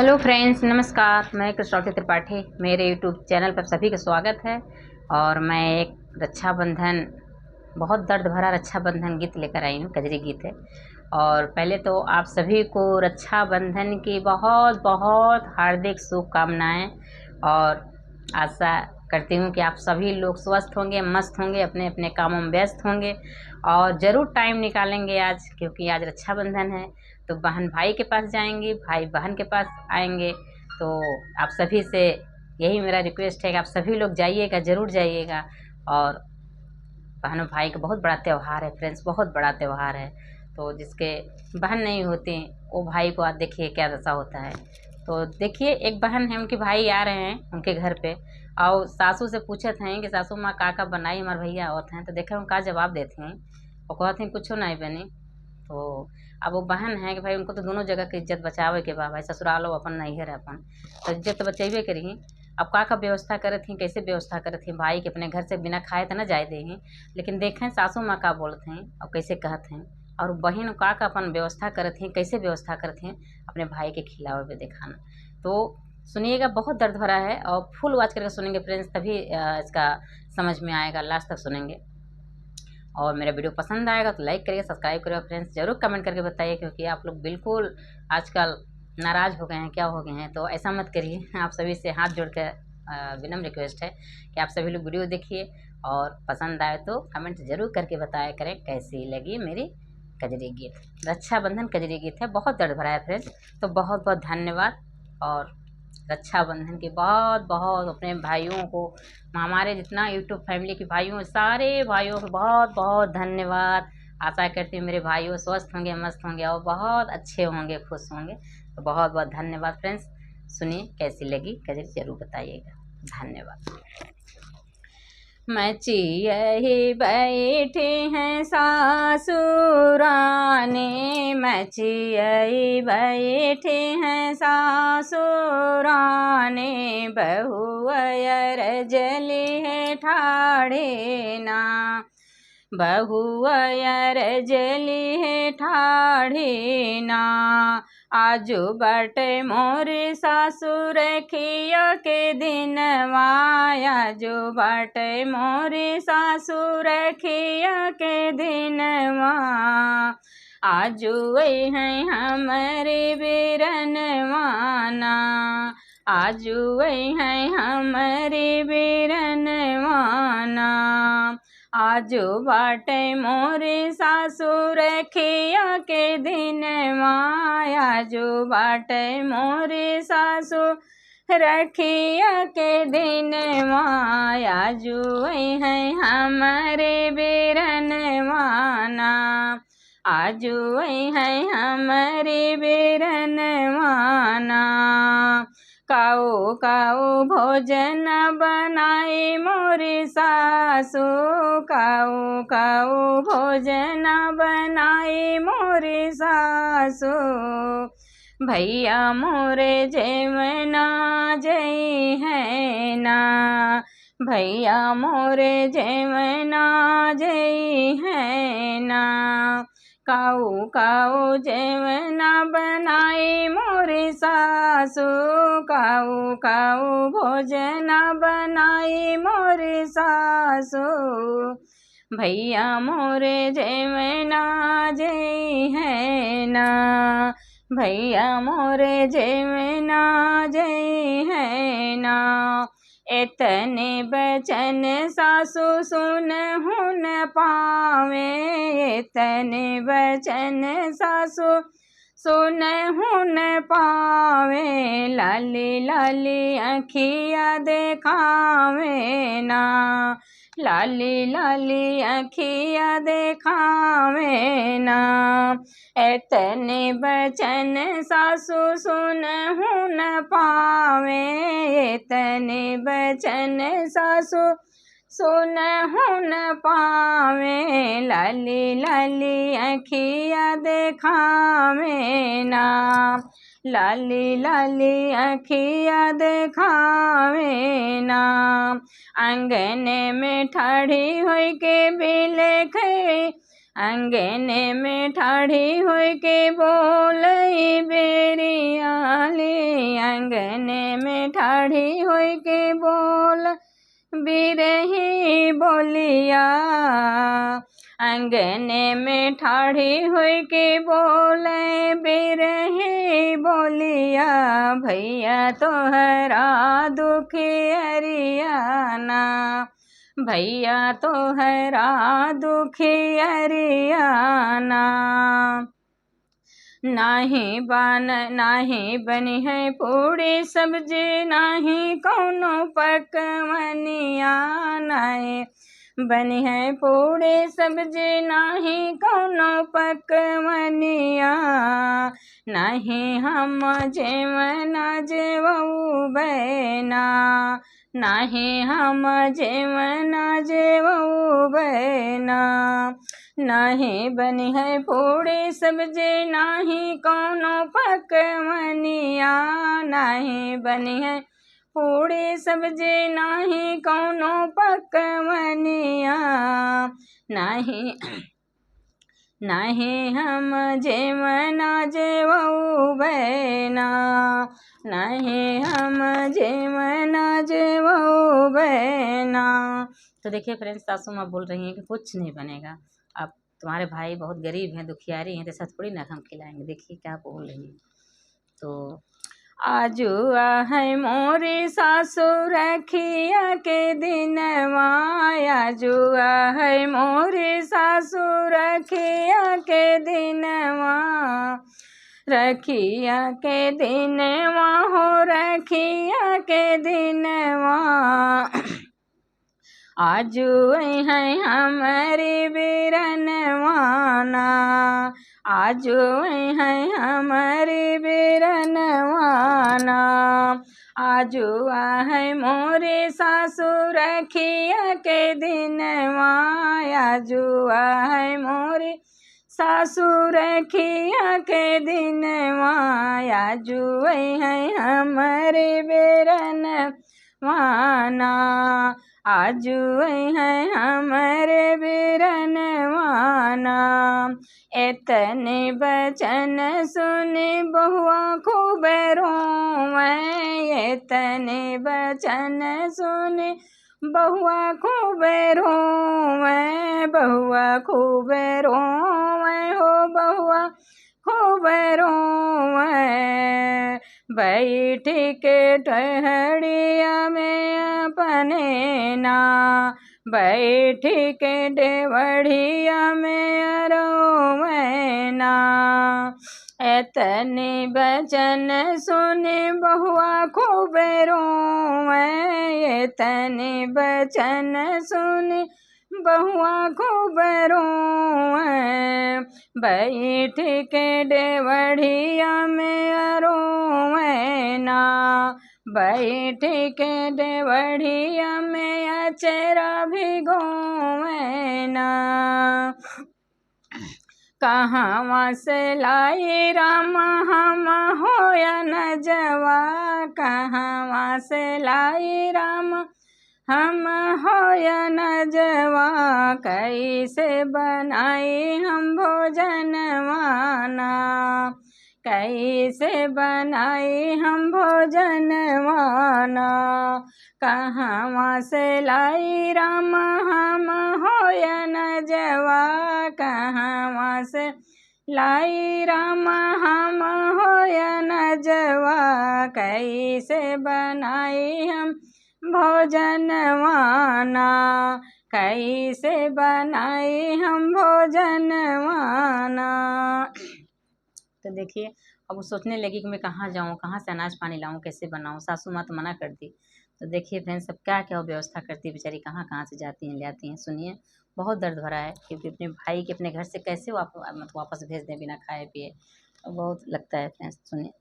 Hello friends, नमस्कार। मैं कृष्णौती त्रिपाठी, मेरे यूट्यूब चैनल पर सभी का स्वागत है। और मैं एक रक्षाबंधन, बहुत दर्द भरा रक्षाबंधन गीत लेकर आई हूँ। कजरी गीत है। और पहले तो आप सभी को रक्षाबंधन की बहुत बहुत हार्दिक शुभकामनाएं। और आशा करती हूँ कि आप सभी लोग स्वस्थ होंगे, मस्त होंगे, अपने अपने कामों में व्यस्त होंगे और ज़रूर टाइम निकालेंगे आज, क्योंकि आज रक्षाबंधन है। तो बहन भाई के पास जाएंगी, भाई बहन के पास आएंगे। तो आप सभी से यही मेरा रिक्वेस्ट है कि आप सभी लोग जाइएगा, ज़रूर जाइएगा। और बहन और भाई का बहुत बड़ा त्यौहार है फ्रेंड्स, बहुत बड़ा त्यौहार है। तो जिसके बहन नहीं होती वो भाई को आज देखिए क्या दशा होता है। तो देखिए, एक बहन है, उनके भाई आ रहे हैं उनके घर पे, और सासू से पूछत हैं कि सासू माँ का बनाई, हमारे भैया आवत हैं। तो देखे उनका जवाब देती हैं और कहती हैं कुछ नहीं बनी। तो अब वो बहन है कि भाई उनको तो दोनों जगह की इज्जत बचावे के बा। भाई ससुरालो अपन नैहर है अपन, तो इज्जत तो बचेबे करी। अब का व्यवस्था करत ही, कैसे व्यवस्था करत ही, भाई के अपने घर से बिना खाए तो न जाए दे ही। लेकिन देखें सासू माँ का बोलते हैं और कैसे कहत हैं, और बहन का अपन व्यवस्था करत हैं, कैसे व्यवस्था करत हैं अपने भाई के खिलावे पे दिखाना। तो सुनिएगा, बहुत दर्द भरा है और फुल वॉच करके सुनेंगे फ्रेंड्स, तभी इसका समझ में आएगा। लास्ट तक सुनेंगे। और मेरा वीडियो पसंद आएगा तो लाइक करिएगा, सब्सक्राइब करिएगा फ्रेंड्स। ज़रूर कमेंट करके बताइए, क्योंकि आप लोग बिल्कुल आजकल नाराज़ हो गए हैं, क्या हो गए हैं। तो ऐसा मत करिए। आप सभी से हाथ जोड़ कर विनम्र रिक्वेस्ट है कि आप सभी लोग वीडियो देखिए और पसंद आए तो कमेंट ज़रूर करके बताया करें कैसी लगी मेरी कजरी गीत। रक्षाबंधन कजरी गीत है, बहुत दर्द भरा है फ्रेंड्स। तो बहुत बहुत धन्यवाद। और रक्षाबंधन के बहुत बहुत अपने भाइयों को, हमारे जितना यूट्यूब फैमिली के भाइयों, सारे भाइयों को बहुत बहुत धन्यवाद। आशा करती हूँ मेरे भाइयों स्वस्थ होंगे, मस्त होंगे और बहुत अच्छे होंगे, खुश होंगे। तो बहुत बहुत धन्यवाद फ्रेंड्स। सुनिए कैसी लगी कजरी, जरूर बताइएगा। धन्यवाद। मचियहि बैठे हैं सासुराने, मचियहि बैठे हैं सासुराने, बहुअर जली है ठाड़े ना, बहुअर जली है ठाड़े ना। आजू बाटे मोर सासुर खिया के दिनवा, आजू बाटे मोर सासुर खिया के दिनवा, आजू हैं हमारे बिरनवाना, आजू हैं हमारे बिरनवाना। आजू बाटे मोरे सासुर खिया के दिनवा, आजू बाटे मोरे सासुर रखिया के दिनवा, आजू हैं हमारे बिरनवाना, आजू हैं हमारे बिरनवाना। काऊ काऊ भोजन बनाए मोरी सासू, काऊ काऊ भोजन बनाए मोरी सासू, भैया मोरे जेवना जई है ना, भैया मोरे जेवना जई है ना। काऊ काऊ जेवना बनाई मोरी सासू, काऊ काऊ भोजना बनाई मोरी सासू, भैया मोरे जेवना जई है ना, भैया मोरे जेवना जई है ना। इतने बचन सासु सुनहु न पावे, इतने बचन सासु सुनहु न पावे, लाली लाली अखिया देखावे ना, लाली लाली अखिया देखावे ना। इतने बचन सासु सुनहु न पावे, इतने बचन सासु सुनहु न पावे, लाली लाली अखिया देखावे ना, लाली लाली अखिया देखावे ना। आंगन में ठाड़ी होई के बिलखे, आंगन में ठाड़ी होई के बोलई बेरिया ले ठाढ़ी होई के बोल बिरही बोलिया, अंगने में ठाढ़ी हुई के बोले बिरही बोलिया, भैया तोहरा दुखियरियाना, भैया तोहरा दुखियरियाना। नाही बनी है पूरी सब्जी, नाही कौनो पकवनिया, नाही बनी है पूरी सब्जी, नाही कौनो पकवनिया, नाही हम जेवना जेवऊ बैना, नाही हम जेवना जेवऊ बैना, नाही बनी है पूरी सब्जी, नाही कौनो पकवनिया, नाही बनी है पूरी सब्जी, नाही कौनो पकवनिया, नाही नाही हम जेवना जेवऊ बैना, नहीं हम जेवना जेवऊ बैना। तो देखिए फ्रेंड्स, सासू माँ बोल रही हैं कि कुछ नहीं बनेगा, अब तुम्हारे भाई बहुत गरीब हैं, दुखियारी हैं, तो ऐसा थोड़ी ना हम खिलाएंगे। देखिए क्या बोल रही हैं। तो आजुआ है मोरी सासु रखिया के दिनवा, आजुआ है मोरी सासु रखिया के दिनवा, रखिया के दिनवा हो रखिया के दिनवा, आजू है हमारी बिरनवाना, आजू है हमारी बिरनवाना, आजू है मोरे सासु रखिया के दिनवा, आजू है मोरे सासु रखिया के दिनवा, आजू है हमारे बिरनवाना, आजू है हमारे बिरनवाना। एतने बचन सुने बहुआ खूब रोवे, एतने बचन सुने बहुआ खूब रोवे, बहुआ खूब रोवे हो बहुआ खूब रोवे, बैठ के टहड़िया में अपने ना, बैठ के डेवढ़िया में रोवे ना, एतने बचन सुने बहुआ खूब रोवे, एतने बचन सुने बहुआ खूब रोवे, बैठ के डेवढ़िया में रोवे ना, बैठ के डेवढ़िया में अचरा भिगोवे ना, कहाँ से लाई राम हम होया न जवा, कहाँ से लाई राम हम होया न जवा, कैसे बनाई हम भोजनवाना, कैसे बनाई हम भोजनवाना, कहाँ से लाई राम हम होया न जवा, कहाँ से लाई राम हम होया न जवा, कैसे बनाई हम भोजनवाना, कैसे बनाई हम भोजनवाना। तो देखिए अब वो सोचने लगी कि मैं कहाँ जाऊँ, कहाँ से अनाज पानी लाऊँ, कैसे बनाऊँ। सासू माँ तो मना कर दी। तो देखिए फ्रेंड्स, सब क्या क्या व्यवस्था करती है बेचारी, कहाँ कहाँ से जाती हैं ले आती हैं। सुनिए, बहुत दर्द भरा है क्योंकि अपने भाई के अपने घर से कैसे वापस भेज दें बिना खाए पिए, बहुत लगता है फ्रेंड्स। सुनिए,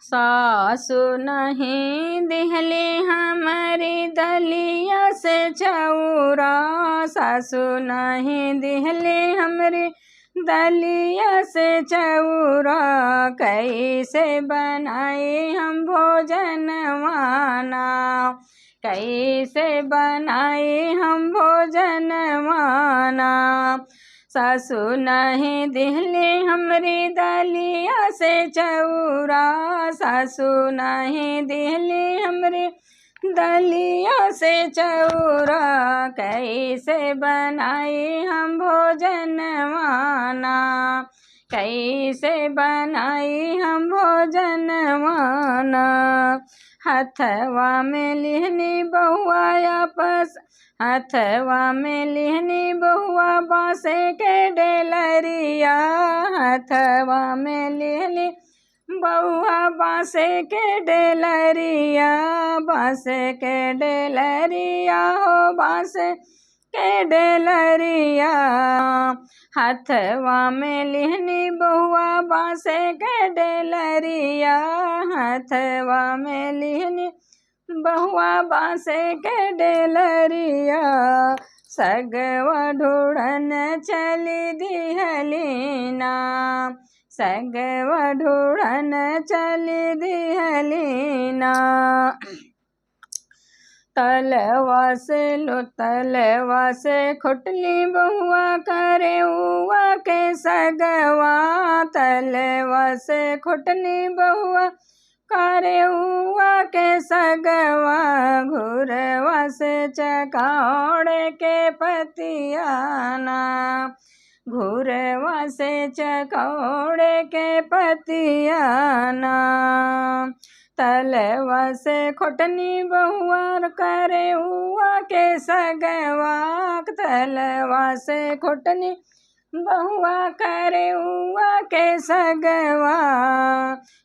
सासु नहीं दिहले हमारी दलिया से चौरा, सासु नहीं दिहले हमारे दलिया से चौरा, कैसे बनाए हम भोजनवाना, कैसे बनाए हम भोजनवाना, सासु नहीं दिहली हमरी दलिया से चौरा, सासु नहीं दिहली हमरी दलिया से चौरा, कैसे बनाई हम भोजनवाना, कैसे बनाई हम भोजनवाना। हथवा में लिहनी बहुआ आपस, हथवा में लिहनी बहुआ बाँसे के डेलरिया, हथवा में लिहनी बहुआ बाँसे के डेलरिया, बाँसे के डेलरिया हो बाँसे के डेलरिया। हथवा में लिहनी बहुआ बाँसे के डेलरिया, हथवा में लिहनी बहुआ बाँसे के डेलरिया। सगवा ढूढ़न चली दिहलीना, सगवा ढूढ़न चली दिहलीना। तलवा से खुटली बहुआ करे हुआ के सगवा, तलवा से खुटली बहुआ करे हुआ के सगवा, घुरवा से चकौड़ के पतियाना, घुरवा से चकौड़ के पतियाना। तलवा से खुटनी बहुआ करे हुआ के सगवा, तलवा से खुटनी बहुआ करे हुआ के सगवा,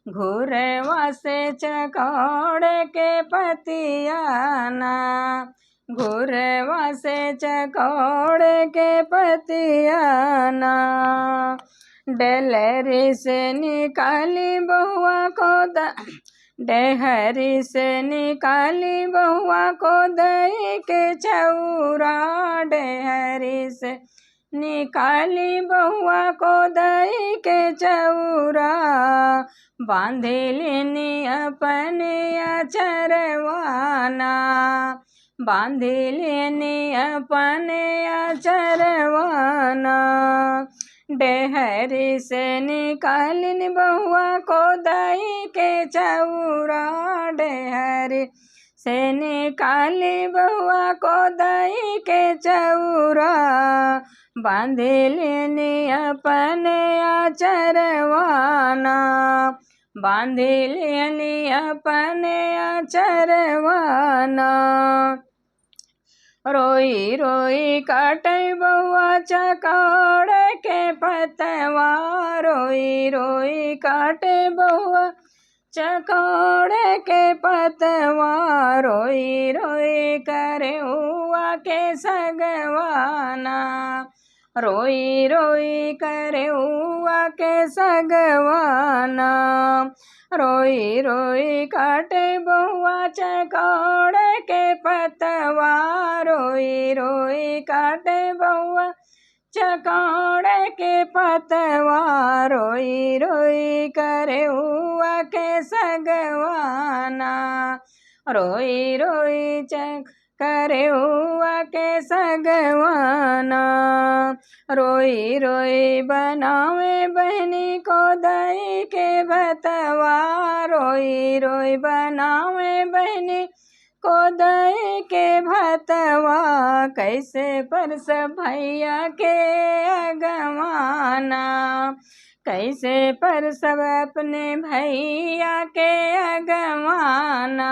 घुरवा से चकौड़ के पतियाना, घुरवा से चकौड़ के पतियाना। डेलरी से निकाली बहुआ को डेहरी से निकाली बहुआ को दही के चौरा, डेहरी से निकाली बहुआ को दही के चौरा, बांधे लेनी अपने अचरवाना, बांधे लेनी अपने अचरवाना। डेहरी से निकाली बहुआ को दही के चौरा, डेहरी से निकाली बहुआ को दही के चौरा, बांधे लेनी अपने अचरवाना, बांधे लेनी अपने अचरवाना। रोई रोई काटे बहुआ चकौड़ के पतवा, रोई रोई काटे बहुआ चकौड़ के पतवा, रोई रोई करे हुआ के सगवाना, रोई रोई करे हुआ के सगवाना। रोई रोई काटे बहुआ चकौड़ के पतवा, रोई रोई काटे बहुआ चकौड़ के पतवा, रोई रोई करे हुआ के सगवाना, रोई रोई करे हुआ के सगवाना। रोई रोई बनावे बहनी को दही के भतवा, रोई रोई बनावे बहनी को दही के भतवा, कैसे परस भैया के अगवाना, कैसे परस अपने भैया के अगवाना।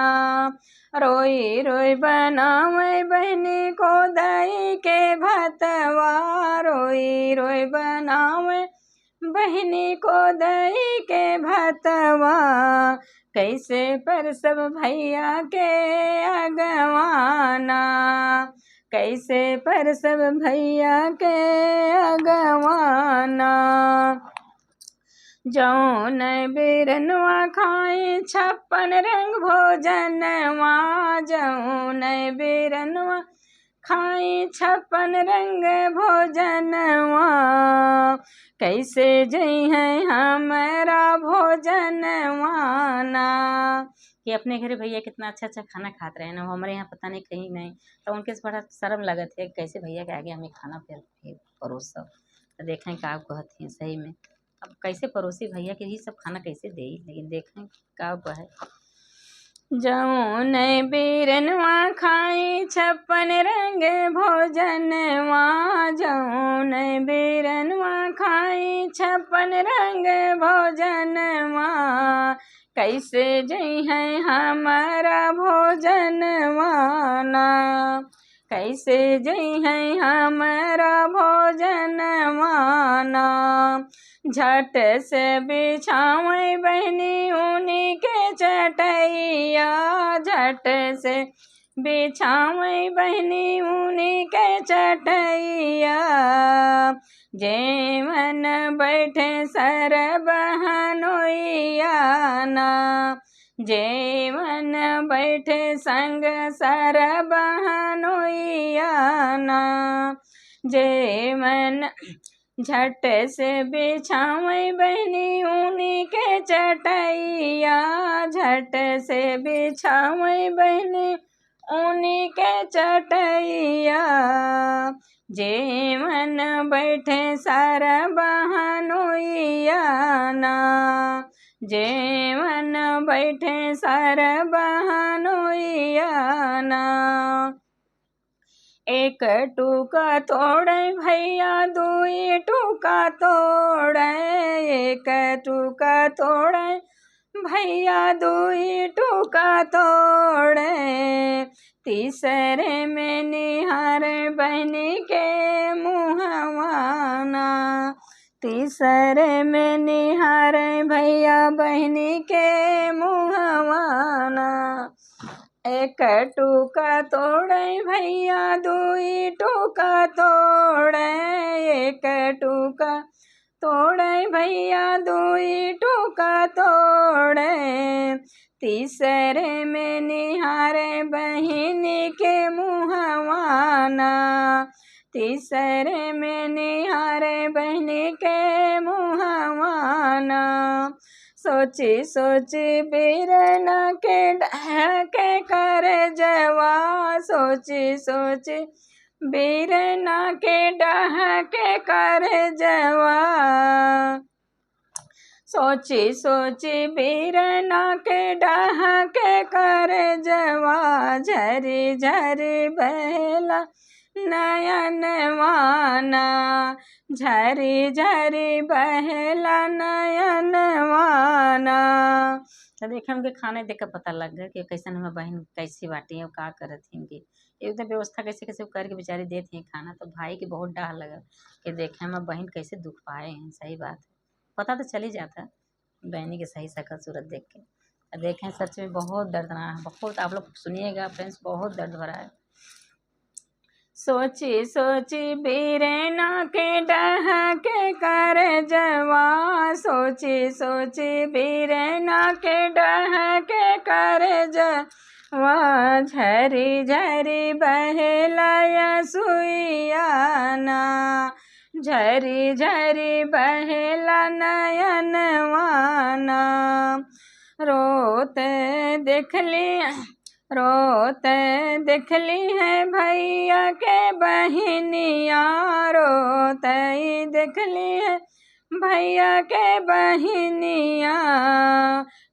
रोई रोई बनावे बहनी को दही के भतवा, रोई रोई बनावे बहनी को दही के भतवा, कैसे पर सब भैया के अगवाना, कैसे पर सब भैया के अगवाना। जौन बिरनवा खाए 56 रंग भोजनवा, जौन बिरनवा खाए 56 रंग भोजनवा, कैसे जइहे हमारा भोजनवाना। कि अपने घरे भैया कितना अच्छा अच्छा खाना खाते रहे ना, हमारे यहाँ पता नहीं कहीं नहीं, तो उनके से बड़ा शर्म लगत है कैसे भैया के आगे हमें खाना फिर परोस सब। तो देखें का कहती हैं सही में। अब कैसे पड़ोसी भैया के ये सब खाना कैसे दे, लेकिन देखें का कहे। जौन बीरनवा खाई 56 रंग भोजनवा, जौन बीरनवा खाई 56 रंग भोजनवा, कैसे जइहे हमारा भोजनवा ना, कैसे जइहे हमारा भोजनवा ना। झट से बिछावे बहनी ऊनी के चटैया, झट से बिछावे बहनी ऊनी के चटैया, जेवन बैठे सर बहनोइया ना, जेवन बैठे संग सर बहनोइया ना, जेवन झट से बिछावे बहनी ऊनी के चटैया, झट से बिछावे बहनी ऊनी के चटैया, जेवन बैठे सर बहनोइया ना, जेवन बैठे सर बहनोइया ना। एक टूका तोड़े भैया दुई टूका तोड़े, एक टूका तोड़े भैया दुई टूका तोड़े, तीसरे में निहार बहनी के मुहवा ना, तीसरे में निहार भैया बहनी के मुहवा ना। एक टूका तोड़े भैया दुई टूका तोड़े, एक टूका तोड़े भैया दुई टूका तोड़े, तीसरे में निहारे बहिनी के मुहवा ना, तीसरे में निहारे बहनी के मुहवा ना। सोची सोची बीरना के डहके कर जवा, सोची सोची बीरना के डहके कर जवा, सोची सोची बीरना के डहके कर जवा, झरी झरी बहला नयनवा ना, झरी झरी बहला नयनवा ना। तो देखे उनके खाने देख कर पता लग गया कि कैसे हमारे बहन कैसी बाटी है और का करत थी इनकी एकदम व्यवस्था कैसे कैसे करके बेचारी देती हैं खाना। तो भाई की बहुत डर लगा कि देखे हमारे बहन कैसे दुख पाए हैं। सही बात है, पता तो चल ही जाता बहनी की सही शक्ल सूरत देख के। देखें सच में बहुत दर्दनाक है, बहुत आप लोग सुनिएगा फ्रेंड्स, बहुत दर्द भरा है। सोची सोची बीरना के डहके कर जवा, सोची सोची बीरना के डहके कर जवा, झरी झरी बहला सुइया ना, झरी झरी बहला नयनवा ना। रोते देखली है भैया के बहनिया, रोते देखली है भैया के बहनिया,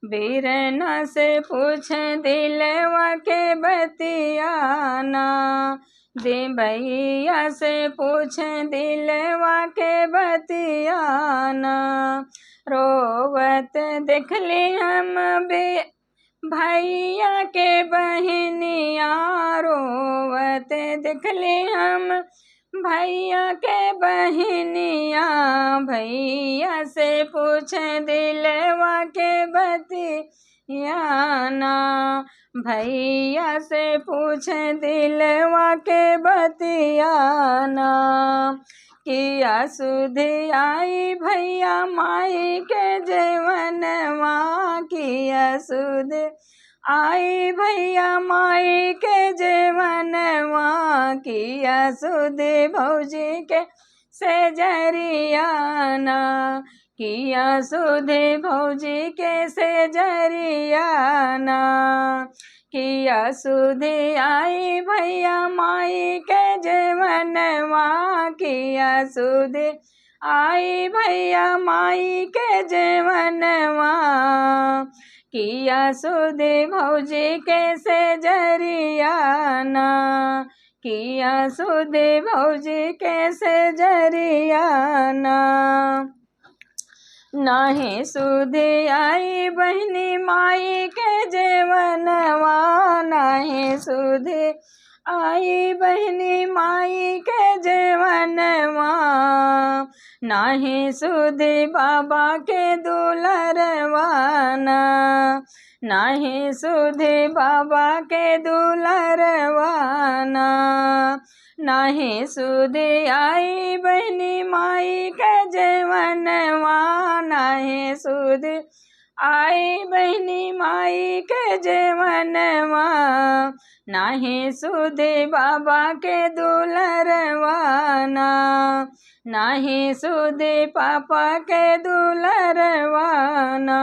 बीरना से पूछ दिलवा के बतिया ना, दे भैया से पूछ दिलवा के बतिया ना। रोवत देखली हम भैया के बहनिया, रोवत देखली हम भैया के बहनिया, भैया से पूछ दिलवा के बतिया ना, भैया से पूछ दिलवा के बतिया ना। किया सुध आई भैया माई के जीवनवा, किया सुध आई भैया माई के जीवनवा, किया सुध भौजी के से जरियाना, किया सुध भौजी के से जरियाना, किया सुध आई भैया माई के जीवनवा, किया सुध आई भैया माई के जेवनवा, किया सुध भौजी के से जरियाना, किया सुध भौजी के से जरियाना। नाही सुध आई बहनी माई के जेवनवा, नाही सुध आई बहनी माई के जेवनवा, नाही सुध बाबा के दुलरवाना, नाही सुध बाबा के दुलरवाना, नाही सुध आई बहनी माई के जेवनवा, नाही सुध आई बहनी माई के जेवनवा, नाही सुध बाबा के दुलरवाना, नाही सुध पापा के दुलरवाना,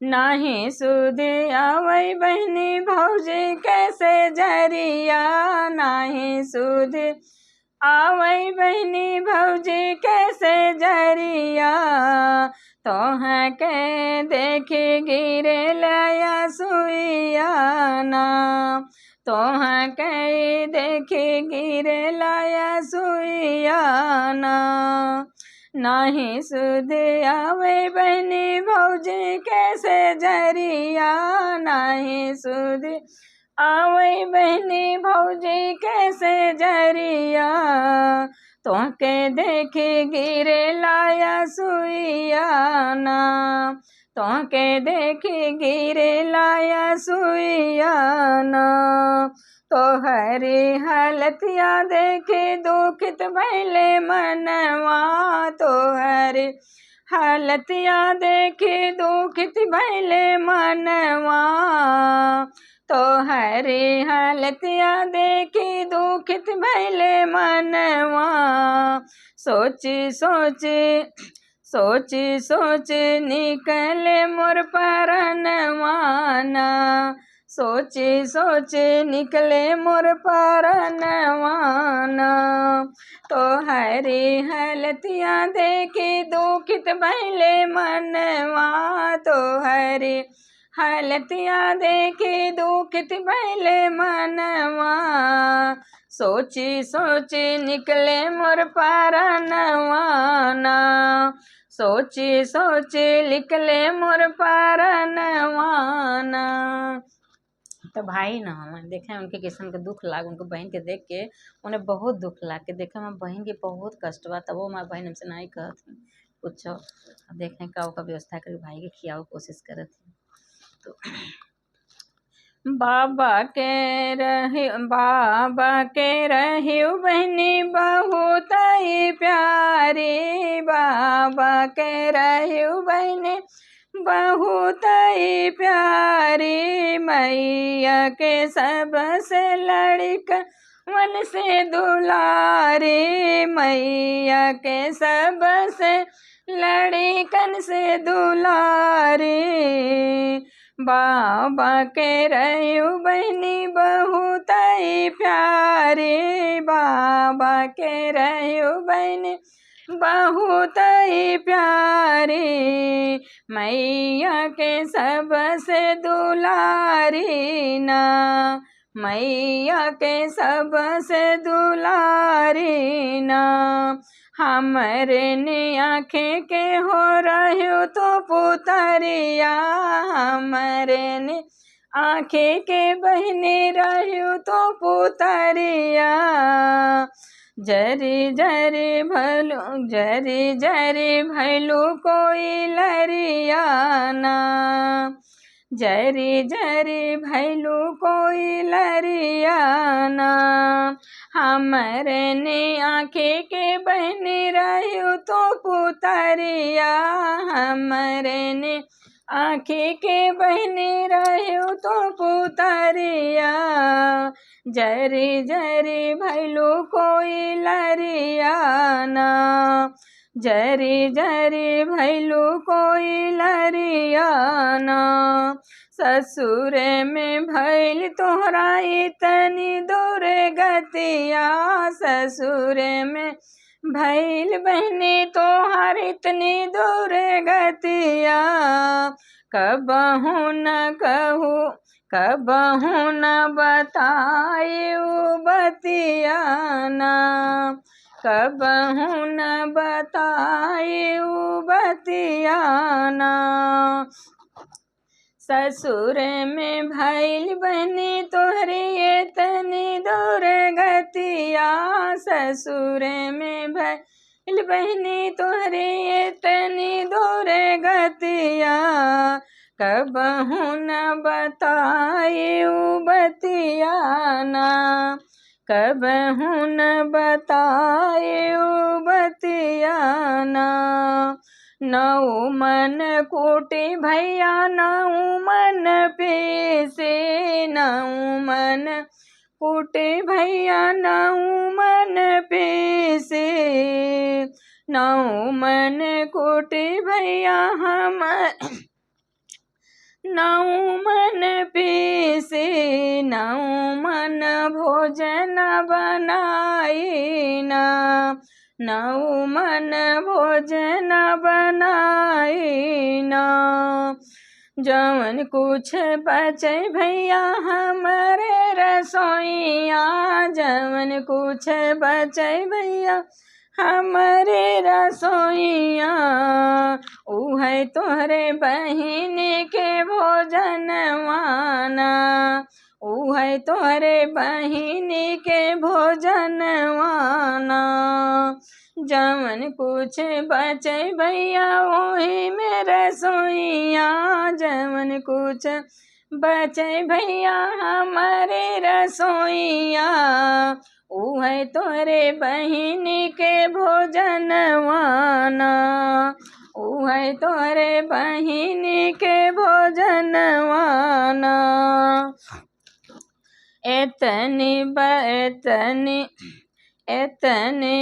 नाही सुध आवै बहनी भौजी कैसे जरिया, नाही सुध आवै बहनी भौजी कैसे जरिया, तोह के देखे गिरे लया सुइयाना, तोह के देखे गिरे लया सुइयाना, नाही सुध आवे बहनी भौजी कैसे जरिया, नाही सुध आवे बहनी भौजी कैसे जरिया, तोहके देखे गिरे लाया सुइयाना, तोहके देखे गिरे लाया सुइयाना, तोहरी हालतिया देखे दुखित भैले मनवा, तोहरी हालतिया देखे दुखित भैले मनवा, तोहरी हालतिया देखे दुखित भैले मनवा, सोची सोची सोची सोची निकले मोर परनवाना, सोची सोची निकले मोर परनवाना, तोहरी हालतिया देखे दुखित भैले मनवा, तोहरी हालतिया देखे दुखित भैले मनवा, सोची सोची निकले मोर परनवाना, सोची सोची निकले मोर परनवाना। तो भाई ना हम देखे उनके किस्म के दुख लाग, उनको बहन के देख के उन्हें बहुत दुख लाग के देखे मैं बहन के बहुत कष्ट बा, तब वो हमारे बहन हमसे नहीं कहत कुछ, देखें का व्यवस्था करके भाई के खियाओ कोशिश करत है। तो बाबा के रही बहनी बहुत ही प्यारी, बाबा के रही बहनी बहुत ही प्यारी, मैया के सबसे लड़क मन से दुलारी, मैया के सबसे लड़कन से दुलारी, बाबा के रही बहनी बहुत ही प्यारी, बाबा के रही बहनी बहुत ही प्यारी, मैया के सबसे दुलारी ना, मैया के सबसे दुलारी ना, हमरे ने आँखें के हो रहो तो पुतरिया, हमरे ने आँखें के बहने रहो तो पुतरिया, जरी जरी भैलू कोई लरियाना, जरी जरी भैलू कोई लरियाना, हमरे ने आँखें के बहने रहो तो पुतरिया, हमरे ने आँखें के बहने रहो तो पुतरिया, जरी जरी भैलू कोई लरियाना, जरी जरी भैलू कोई लरियाना, ससुर में भैल तोहरा इतनी दूर गतिया, ससुर में भैल बहनी तोहार इतनी दूर गतिया, कबहू न कहू कबहू न बतायू बतिया ना, कबहू न बतायू बतिया ना। ससुर में भैल बहनी तोहरी इतनी दूर गतिया, ससुर में भैल बहनी तोहरी इतनी दूर गतिया, कबहू न बतायू बतिया ना, कबहू न बतायू बतिया ना। नौ मन कूटे भैया नौ मन पीसे, नौ मन कूटे भैया नौ मन पीसे, नौ मन कूटे भैया हम नौ मन पीसे, नौ मन भोजन बनाई ना, नौ मन भोजन बनाई ना। जवन कुछ बचे भैया हमारे रसोइया, जवन कुछ बचे भैया हमारे रसोइया, उहे तोहरे बहिन के भोजनवाना, उहे तोहरे बहिन के भोजनवाना। जवन कुछ बचे भैया वही में रसोइया, जवन कुछ बचे भैया हमारे रसोइया, उहे तोरे बहिन के भोजनवाना, उहे तोरे बहिन के भोजनवाना। एतनी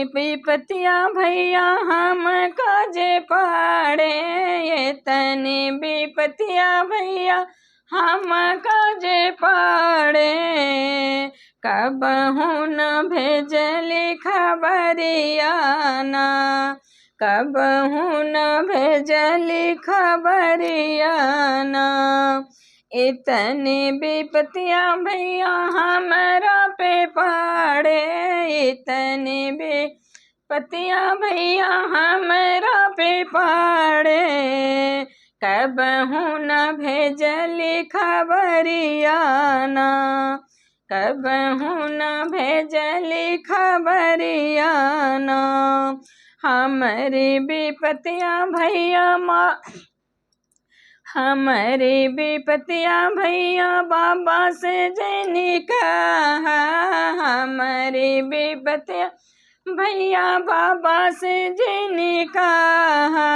विपतिया भैया हम काजे पाड़े, एतनी विपतिया भैया हम काजे पाड़े, कबहू न भेजली खबरिया ना, कबहू न भेजली खबरिया ना। इतनी विपतिया भैया हमरा पे पड़े, इतनी विपतिया भैया हमरा पे पड़े, कबहू न भेजली खबरिया ना, कबहू न भेजली खबरिया ना। हमारी विपतिया भैया हमारी विपतिया भैया बाबा से जैनी कहा, हमारी विपतिया भैया बाबा से जैनी कहा,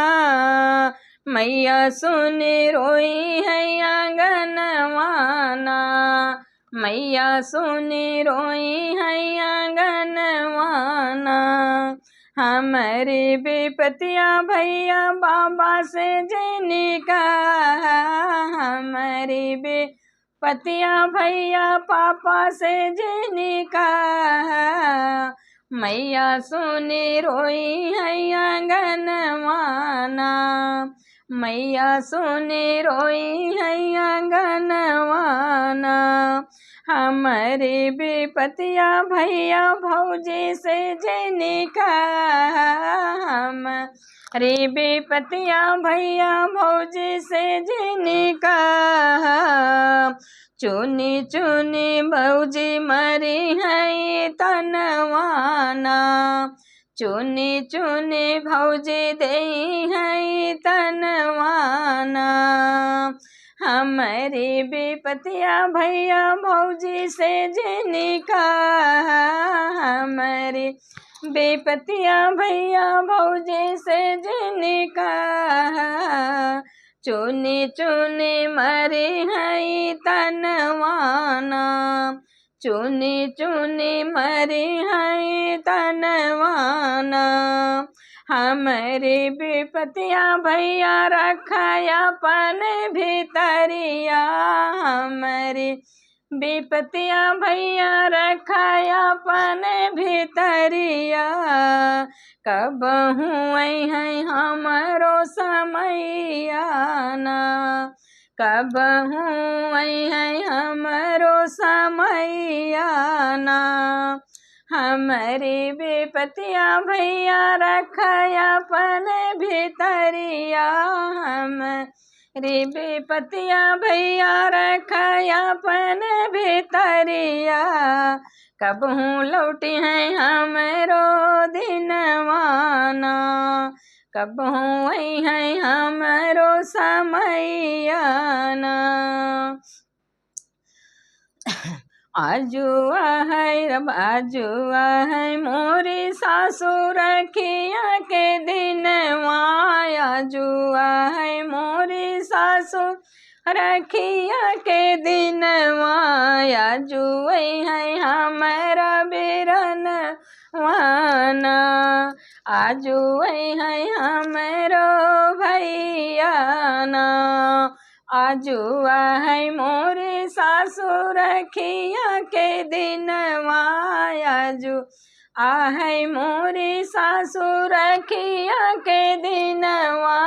मैया सुनी रोई है आंगनवाना, मैया सुनी रोई है आंगनवाना। हमारी विपतिया भैया बाबा से जैनी कहा, हमारी विपतिया भैया पापा से जैनी कहा, मैया सुनी रोई है आंगनवाना, मैया सुनी रोई है आंगनवाना। हमारी विपतिया भैया भौजी से जैनी कहा, हमारी विपतिया भैया भौजी से जैनी कहा, चुनी चुनी भौजी मरी है तनवाना, चुनी चुनी भौजी देई है तनवाना। हमारी विपतिया भैया भौजी से जैनी कहा, हमारी विपतिया भैया भौजी से जैनी कहा, चुनी चुनी मरी है तनवाना, चुनी चुनी मरी है तनवाना। हमारी विपतिया भैया रखा अपन भीतरिया, हमारी विपतिया भैया रखा अपन भीतरिया, कबहू है हमरो समैया ना, कबहू है हमरो समैया ना। हमारी विपतिया भैया रखा अपन भीतरिया, हमारी विपतिया भैया रखा अपन भीतरिया, कबहू लौटी है हमरो दिनवाना, कबहू है हमरो समैया ना। आजुआ है रब आजुआ है मोरी सासुर रखिया के दिनवा, आजुआ है मोरी सासुर रखिया के दिनवा, आजुआ है हमारा बिरन वाना, आजुआ है हमारो भैया ना, आजुआ है मोरे सासुर रखिया के दिनवा, आजू है मोरे सासुर रखिया के दिनवा,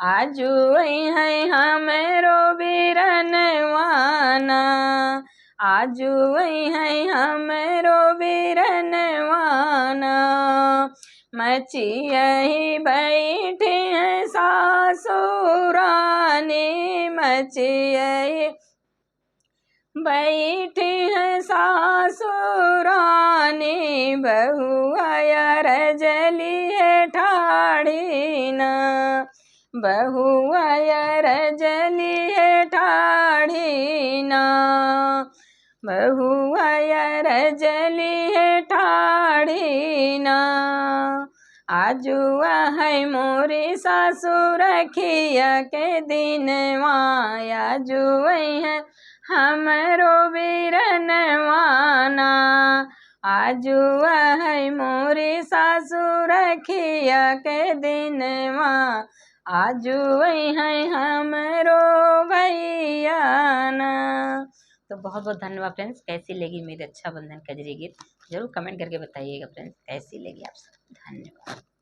आजू है हमरो बिरनवाना, आजू है हमरो बिरनवाना। मचियही बैठे हैं सासुरानी, मचियही बैठे हैं सासुरानी, बहुआ रजली है ठाड़ी ना, बहुआ रजली है ठाड़ी ना, बहुआ रजली है ठाड़ी ना। आजुआ है मोरी सासुर रखिया के दिनवा, आजुआ है हमरो बिरनवाना, आजुआ है मोरी सासुर रखिया के दिनवा, आजुआ है हमरो भैया ना। तो बहुत बहुत धन्यवाद फ्रेंड्स। कैसी लगी मेरी रक्षाबंधन कजरी गीत जरूर कमेंट करके बताइएगा फ्रेंड्स, कैसी लगी आप सब। धन्यवाद।